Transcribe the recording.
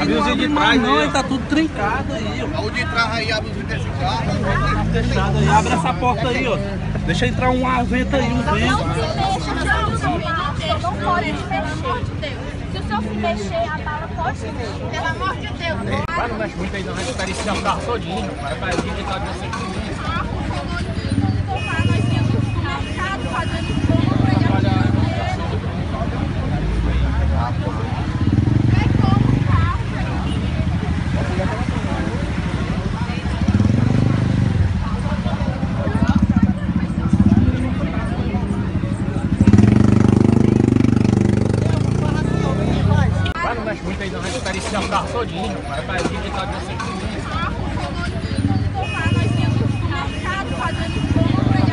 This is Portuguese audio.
aqui não abre mais não, ele tá tudo trincado aí, ó. O de trás aí abre os desse carro. Fechado aí, abre essa porta aí, ó. Deixa entrar um ar vento aí, um vento. Não se mexa, não pode se mexer. Se o senhor se mexer, a bala pode se mexer. Pelo amor de Deus. Vai, não mexe muito aí, não. Vai diferenciar o carro todinho. Vai digitar de você. Nós temos no mercado fazendo compra. Vai, não mexe muito aí, não. Vai diferenciar o carro todinho. Vai digitar de você. Nós temos no mercado fazendo compra.